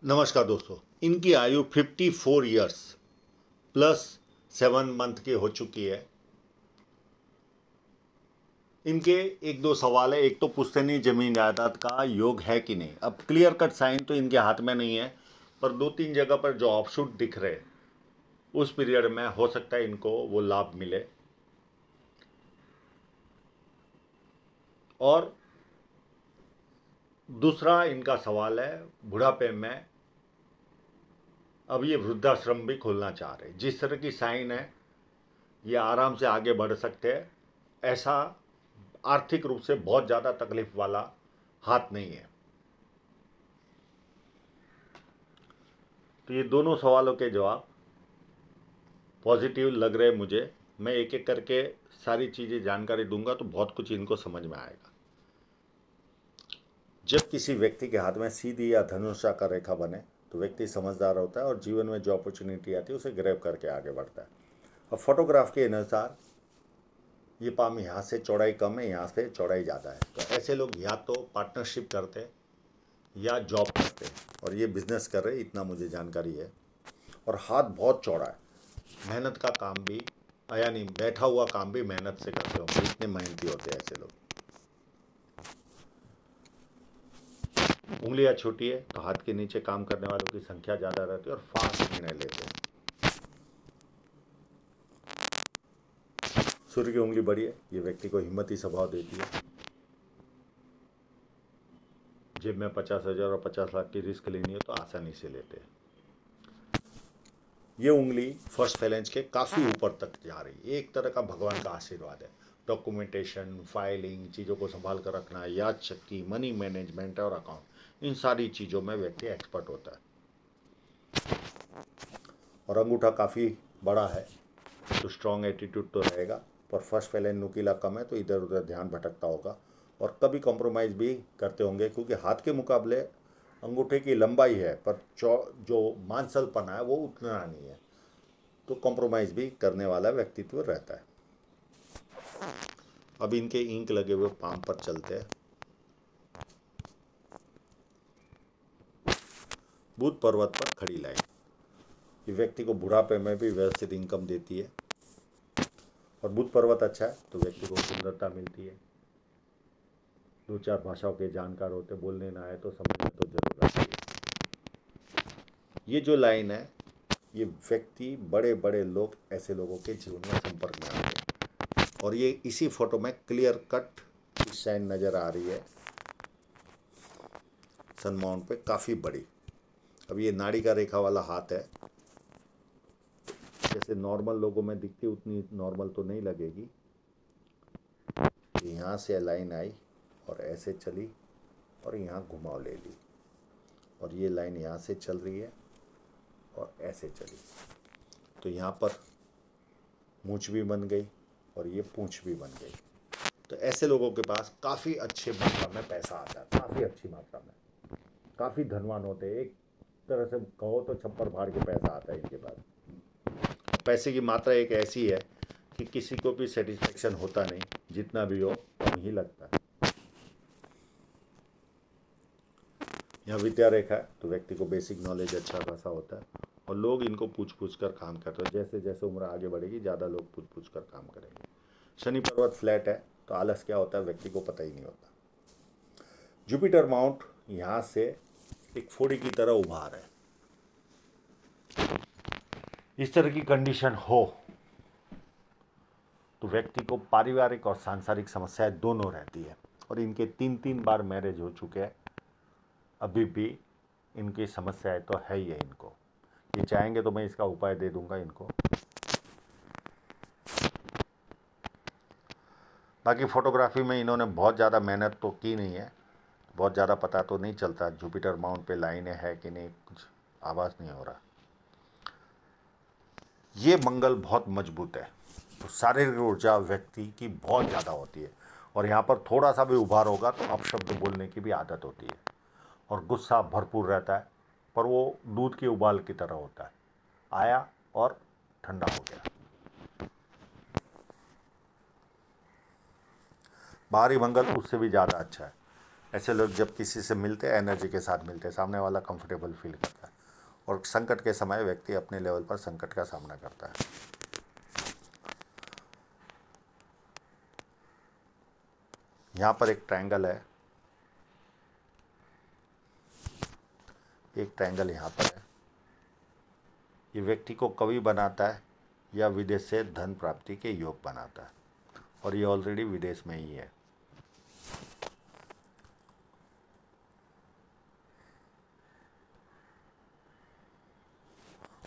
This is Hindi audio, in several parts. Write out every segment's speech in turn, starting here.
नमस्कार दोस्तों, इनकी आयु 54 ईयर्स प्लस 7 मंथ की हो चुकी है। इनके एक दो सवाल है। एक तो पुश्तैनी जमीन जायदाद का योग है कि नहीं। अब क्लियर कट साइन तो इनके हाथ में नहीं है, पर दो तीन जगह पर जो ऑफशूट दिख रहे उस पीरियड में हो सकता है इनको वो लाभ मिले। और दूसरा इनका सवाल है, बुढ़ापे में अब ये वृद्धाश्रम भी खोलना चाह रहे। जिस तरह की साइन है ये आराम से आगे बढ़ सकते हैं। ऐसा आर्थिक रूप से बहुत ज़्यादा तकलीफ वाला हाथ नहीं है। तो ये दोनों सवालों के जवाब पॉजिटिव लग रहे मुझे। मैं एक एक करके सारी चीज़ें जानकारी दूंगा तो बहुत कुछ इनको समझ में आएगा। जब किसी व्यक्ति के हाथ में सीधी या धनुषाकार रेखा बने तो व्यक्ति समझदार होता है और जीवन में जो अपॉर्चुनिटी आती है उसे ग्रैब करके आगे बढ़ता है। अब फोटोग्राफ के अनुसार ये पाम यहाँ से चौड़ाई कम है, यहाँ से चौड़ाई ज़्यादा है। तो ऐसे लोग या तो पार्टनरशिप करते हैं या जॉब करते हैं, और ये बिजनेस कर रहे हैं, इतना मुझे जानकारी है। और हाथ बहुत चौड़ा है। मेहनत का काम भी यानी बैठा हुआ काम भी मेहनत से करते होंगे, इतने मेहनती होते हैं ऐसे लोग। उंगलियां छोटी है तो हाथ के नीचे काम करने वालों की संख्या ज़्यादा रहती है और फास्ट निर्णय लेते हैं। सूर्य की उंगली बड़ी है, ये व्यक्ति को हिम्मती स्वभाव देती है। जेब में 50,000 और 50 लाख की रिस्क लेनी है तो आसानी से लेते हैं। ये उंगली फर्स्ट फैलेंज के काफ़ी ऊपर तक जा रही है। एक तरह का भगवान का आशीर्वाद है। डॉक्यूमेंटेशन, फाइलिंग, चीज़ों को संभाल कर रखना, याद शक्ति, मनी मैनेजमेंट और अकाउंट, इन सारी चीज़ों में व्यक्ति एक्सपर्ट होता है। और अंगूठा काफ़ी बड़ा है तो स्ट्रॉन्ग एटीट्यूड तो रहेगा, पर फर्स्ट फैलेंज नुकीला कम है तो इधर उधर ध्यान भटकता होगा और कभी कॉम्प्रोमाइज़ भी करते होंगे, क्योंकि हाथ के मुकाबले अंगूठे की लंबाई है पर जो मांसलपना है वो उतना नहीं है, तो कॉम्प्रोमाइज़ भी करने वाला व्यक्तित्व रहता है। अब इनके इंक लगे हुए पाम पर चलते हैं। बुध पर्वत पर खड़ी लाइन ये व्यक्ति को बुढ़ापे में भी व्यवस्थित इनकम देती है। और बुध पर्वत अच्छा है तो व्यक्ति को सुंदरता मिलती है। दो चार भाषाओं के जानकार होते, बोलने ना आए तो समझने तो जरूर आती है। ये जो लाइन है ये व्यक्ति, बड़े बड़े लोग ऐसे लोगों के जीवन में संपर्क में आते हैं। और ये इसी फोटो में क्लियर कट साइन नज़र आ रही है, सन माउंट पे काफ़ी बड़ी। अब ये नाड़ी का रेखा वाला हाथ है, जैसे नॉर्मल लोगों में दिखती उतनी नॉर्मल तो नहीं लगेगी। यहाँ से लाइन आई और ऐसे चली और यहाँ घुमाव ले ली, और ये लाइन यहाँ से चल रही है और ऐसे चली, तो यहाँ पर मूंछ भी बन गई और ये पूंछ भी बन गई। तो ऐसे लोगों के पास काफ़ी अच्छे मात्रा में पैसा आता है, काफ़ी अच्छी मात्रा में, काफ़ी धनवान होते हैं। एक तरह से कहो तो छप्पर फाड़ के पैसा आता है इनके पास। पैसे की मात्रा एक ऐसी है कि किसी को भी सेटिस्फेक्शन होता नहीं, जितना भी हो कम ही लगता है। यहाँ विद्या रेखा है तो व्यक्ति को बेसिक नॉलेज अच्छा खासा होता है और लोग इनको पूछ पूछ कर काम करते हैं। जैसे जैसे उम्र आगे बढ़ेगी ज़्यादा लोग पूछ पूछ कर काम करेंगे। शनि पर्वत फ्लैट है तो आलस क्या होता है व्यक्ति को पता ही नहीं होता। जुपिटर माउंट यहाँ से एक फोड़ी की तरह उभार है। इस तरह की कंडीशन हो तो व्यक्ति को पारिवारिक और सांसारिक समस्याएं दोनों रहती है। और इनके 3-3 बार मैरिज हो चुके हैं, अभी भी इनकी समस्याएं तो है ही है इनको। ये चाहेंगे तो मैं इसका उपाय दे दूंगा इनको। बाकी फोटोग्राफी में इन्होंने बहुत ज़्यादा मेहनत तो की नहीं है, बहुत ज़्यादा पता तो नहीं चलता जुपिटर माउंट पे लाइनें है कि नहीं, कुछ आवाज़ नहीं हो रहा। ये मंगल बहुत मजबूत है तो शारीरिक ऊर्जा व्यक्ति की बहुत ज़्यादा होती है, और यहाँ पर थोड़ा सा भी उभार होगा तो अपशब्द बोलने की भी आदत होती है। और गुस्सा भरपूर रहता है, पर वो दूध के उबाल की तरह होता है, आया और ठंडा हो गया। बाहरी मंगल उससे भी ज़्यादा अच्छा है। ऐसे लोग जब किसी से मिलते हैं एनर्जी के साथ मिलते हैं, सामने वाला कंफर्टेबल फील करता है और संकट के समय व्यक्ति अपने लेवल पर संकट का सामना करता है। यहाँ पर एक ट्रायंगल है, एक ट्रायंगल यहाँ पर है। ये व्यक्ति को कवि बनाता है या विदेश से धन प्राप्ति के योग बनाता है, और ये ऑलरेडी विदेश में ही है।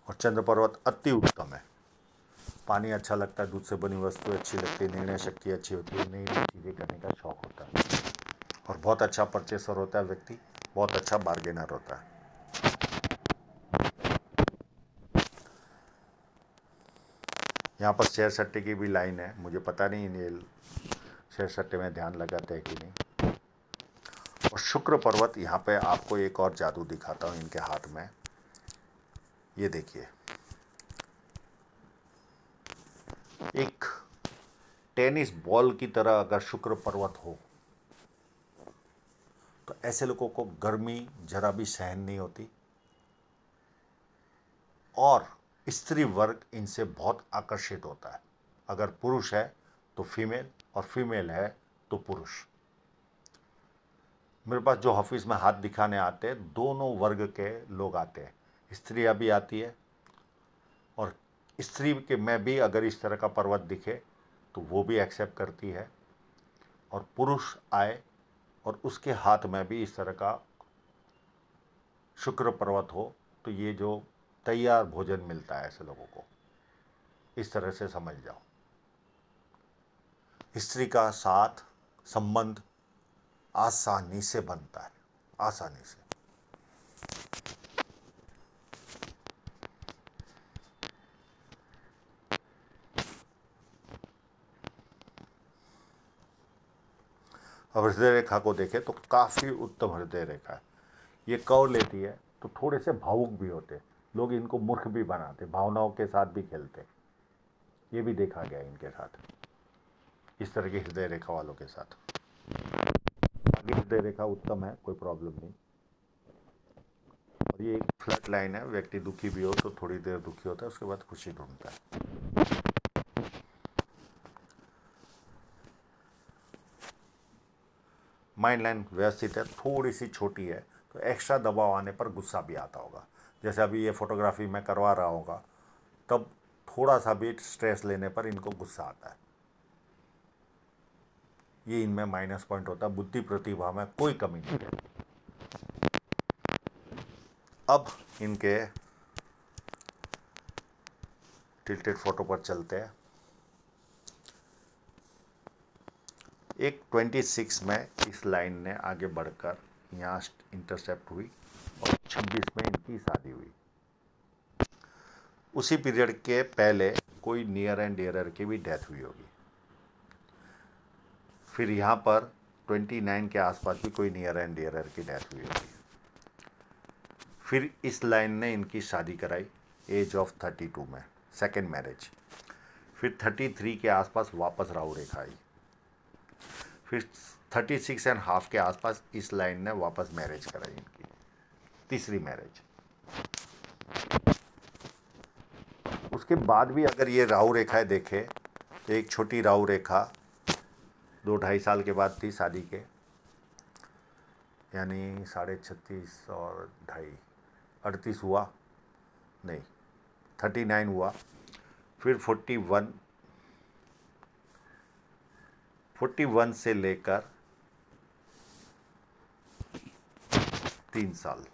और चंद्र पर्वत अति उत्तम है। पानी अच्छा लगता है, दूध से बनी वस्तु अच्छी लगती है, निर्णय शक्ति अच्छी होती है, नई नई चीज़ें करने का शौक होता है, और बहुत अच्छा परचेसर होता है व्यक्ति, बहुत अच्छा बार्गेनर होता है। यहाँ पर शेयर सट्टे की भी लाइन है, मुझे पता नहीं ये शेयर सट्टे में ध्यान लगाते हैं कि नहीं। और शुक्र पर्वत, यहाँ पे आपको एक और जादू दिखाता हूँ इनके हाथ में। ये देखिए, एक टेनिस बॉल की तरह अगर शुक्र पर्वत हो तो ऐसे लोगों को गर्मी जरा भी सहन नहीं होती, और स्त्री वर्ग इनसे बहुत आकर्षित होता है। अगर पुरुष है तो फीमेल, और फीमेल है तो पुरुष। मेरे पास जो ऑफिस में हाथ दिखाने आते हैं, दोनों वर्ग के लोग आते हैं। स्त्रियां भी आती है, और स्त्री के में भी अगर इस तरह का पर्वत दिखे तो वो भी एक्सेप्ट करती है, और पुरुष आए और उसके हाथ में भी इस तरह का शुक्र पर्वत हो तो ये जो तैयार भोजन मिलता है ऐसे लोगों को, इस तरह से समझ जाओ। स्त्री का साथ संबंध आसानी से बनता है, आसानी से। अब हृदय रेखा को देखें तो काफ़ी उत्तम हृदय रेखा है। ये कर्व लेती है तो थोड़े से भावुक भी होते, लोग इनको मूर्ख भी बनाते, भावनाओं के साथ भी खेलते। ये भी देखा गया इनके साथ, इस तरह की हृदय रेखा वालों के साथ। आगे हृदय रेखा उत्तम है, कोई प्रॉब्लम नहीं। और ये एक फ्लैट लाइन है, व्यक्ति दुखी भी हो तो थोड़ी देर दुखी होता है, उसके बाद खुशी ढूंढता है। माइंड लाइन व्यवस्थित है, थोड़ी सी छोटी है, तो एक्स्ट्रा दबाव आने पर गुस्सा भी आता होगा। जैसे अभी ये फोटोग्राफी में करवा रहा होगा, तब थोड़ा सा भी स्ट्रेस लेने पर इनको गुस्सा आता है। ये इनमें माइनस पॉइंट होता है। बुद्धि प्रतिभा में कोई कमी नहीं है। अब इनके टिल्टेड फोटो पर चलते हैं। एक 26 में इस लाइन ने आगे बढ़कर यहाँ इंटरसेप्ट हुई, और 26 में इनकी शादी हुई। उसी पीरियड के पहले कोई नियर एंड डियरर की भी डेथ हुई होगी। फिर यहाँ पर 29 के आसपास भी कोई नियर एंड डियरर की डेथ हुई होगी। फिर इस लाइन ने इनकी शादी कराई एज ऑफ 32 में, सेकेंड मैरिज। फिर 33 के आसपास वापस राहु रेखा आई। फिर 36.5 के आसपास इस लाइन ने वापस मैरिज कराई इनकी, तीसरी मैरिज। उसके बाद भी अगर ये राहु रेखाएं देखें तो एक छोटी राहु रेखा 2-2.5 साल के बाद थी शादी के, यानी 36.5 और 2.5 38 हुआ, नहीं 39 हुआ। फिर 41 से लेकर 3 साल,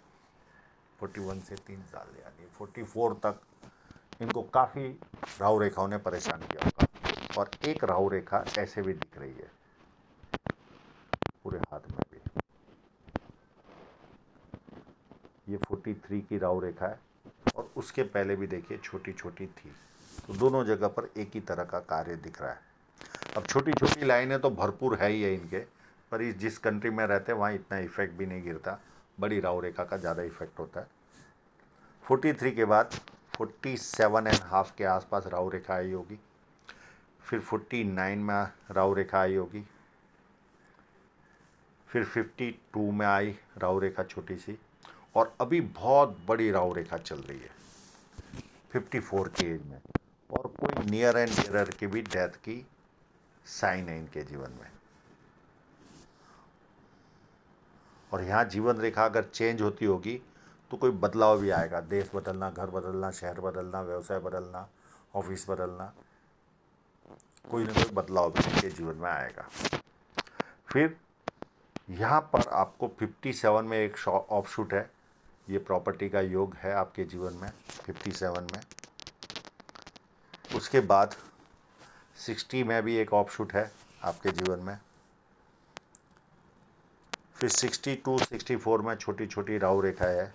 41 से 3 साल यानी 44 तक इनको काफ़ी राहु रेखाओं ने परेशान किया होगा। और एक राहु रेखा ऐसे भी दिख रही है पूरे हाथ में भी। ये 43 की राहु रेखा है, और उसके पहले भी देखिए छोटी छोटी थी। तो दोनों जगह पर एक ही तरह का कार्य दिख रहा है। अब छोटी छोटी लाइनें तो भरपूर है ही है इनके, पर इस जिस कंट्री में रहते हैं वहाँ इतना इफेक्ट भी नहीं गिरता। बड़ी राहु रेखा का ज़्यादा इफेक्ट होता है। 43 के बाद 47.5 के आसपास राहु रेखा आई होगी। फिर 49 में राहु रेखा आई होगी। फिर 52 में आई राहु रेखा छोटी सी, और अभी बहुत बड़ी राहु रेखा चल रही है 54 की एज में, और कोई नियर एंड डियरर की भी डेथ की साइन है इनके जीवन में। और यहाँ जीवन रेखा अगर चेंज होती होगी तो कोई बदलाव भी आएगा, देश बदलना, घर बदलना, शहर बदलना, व्यवसाय बदलना, ऑफिस बदलना, कोई ना कोई बदलाव भी इनके जीवन में आएगा। फिर यहाँ पर आपको 57 में एक ऑफशूट है, ये प्रॉपर्टी का योग है आपके जीवन में 57 में। उसके बाद 60 में भी एक ऑफशूट है आपके जीवन में। फिर 62, 64 में छोटी छोटी राहु रेखा है।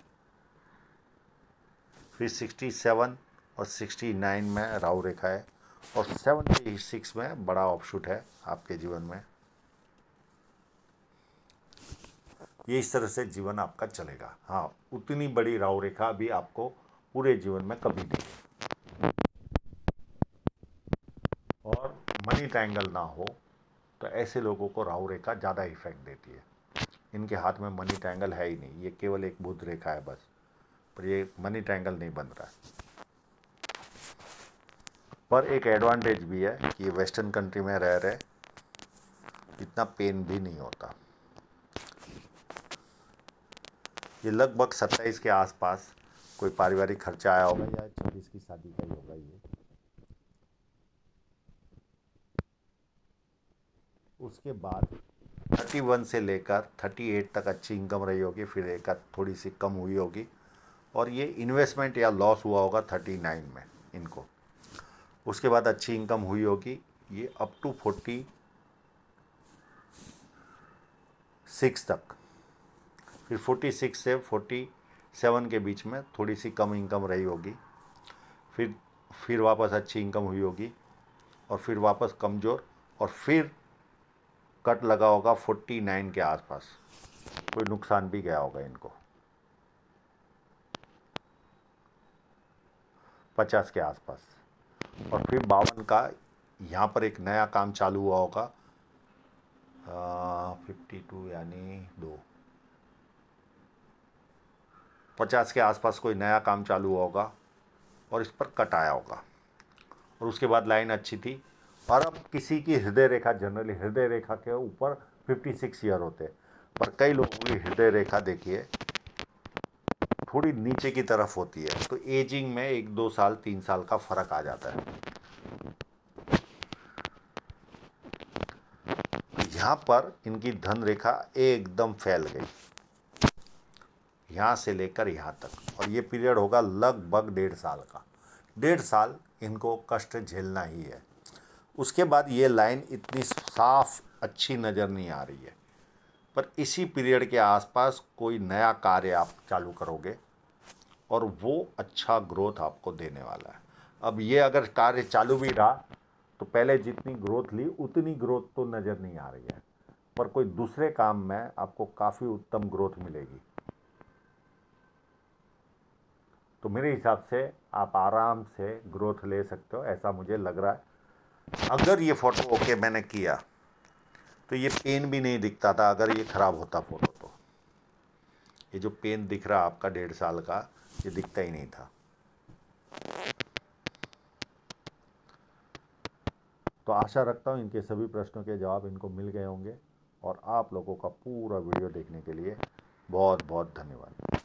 फिर 67 और 69 में राहु रेखा है, और 76 में बड़ा ऑफशूट है आपके जीवन में। ये इस तरह से जीवन आपका चलेगा। हाँ, उतनी बड़ी राहु रेखा भी आपको पूरे जीवन में कभी नहीं। और मनी ट्रायंगल ना हो तो ऐसे लोगों को राहु रेखा ज़्यादा इफेक्ट देती है। इनके हाथ में मनी ट्रायंगल है ही नहीं, ये केवल एक बुध रेखा है बस, पर ये मनी ट्रायंगल नहीं बन रहा है। पर एक एडवांटेज भी है कि ये वेस्टर्न कंट्री में रह रहे, इतना पेन भी नहीं होता। ये लगभग 27 के आसपास कोई पारिवारिक खर्चा आया होगा, या 26 की शादी का ही होगा ये। उसके बाद 31 से लेकर 38 तक अच्छी इनकम रही होगी, फिर एक थोड़ी सी कम हुई होगी, और ये इन्वेस्टमेंट या लॉस हुआ होगा 39 में इनको। उसके बाद अच्छी इनकम हुई होगी, ये अप टू 46 तक। फिर 46 से 47 के बीच में थोड़ी सी कम इनकम रही होगी, फिर वापस अच्छी इनकम हुई होगी, और फिर वापस कमज़ोर, और फिर कट लगा होगा 49 के आसपास, कोई नुकसान भी गया होगा इनको 50 के आसपास। और फिर 52 का यहाँ पर एक नया काम चालू हुआ होगा, 52 यानी 2, 50 के आसपास कोई नया काम चालू हुआ होगा, और इस पर कट आया होगा। और उसके बाद लाइन अच्छी थी, और अब किसी की हृदय रेखा, जनरली हृदय रेखा के ऊपर 56 ईयर होते हैं, पर कई लोगों की हृदय रेखा देखिए थोड़ी नीचे की तरफ होती है, तो एजिंग में 1-2 साल 3 साल का फर्क आ जाता है। यहाँ पर इनकी धन रेखा एकदम फैल गई, यहाँ से लेकर यहाँ तक, और ये पीरियड होगा लगभग 1.5 साल का। 1.5 साल इनको कष्ट झेलना ही है। उसके बाद ये लाइन इतनी साफ अच्छी नज़र नहीं आ रही है, पर इसी पीरियड के आसपास कोई नया कार्य आप चालू करोगे, और वो अच्छा ग्रोथ आपको देने वाला है। अब ये अगर कार्य चालू भी रहा तो पहले जितनी ग्रोथ ली उतनी ग्रोथ तो नज़र नहीं आ रही है, पर कोई दूसरे काम में आपको काफ़ी उत्तम ग्रोथ मिलेगी। तो मेरे हिसाब से आप आराम से ग्रोथ ले सकते हो, ऐसा मुझे लग रहा है। अगर ये फ़ोटो ओके मैंने किया तो ये पेन भी नहीं दिखता था, अगर ये ख़राब होता फ़ोटो तो। ये जो पेन दिख रहा आपका 1.5 साल का, ये दिखता ही नहीं था। तो आशा रखता हूँ इनके सभी प्रश्नों के जवाब इनको मिल गए होंगे, और आप लोगों का पूरा वीडियो देखने के लिए बहुत बहुत धन्यवाद।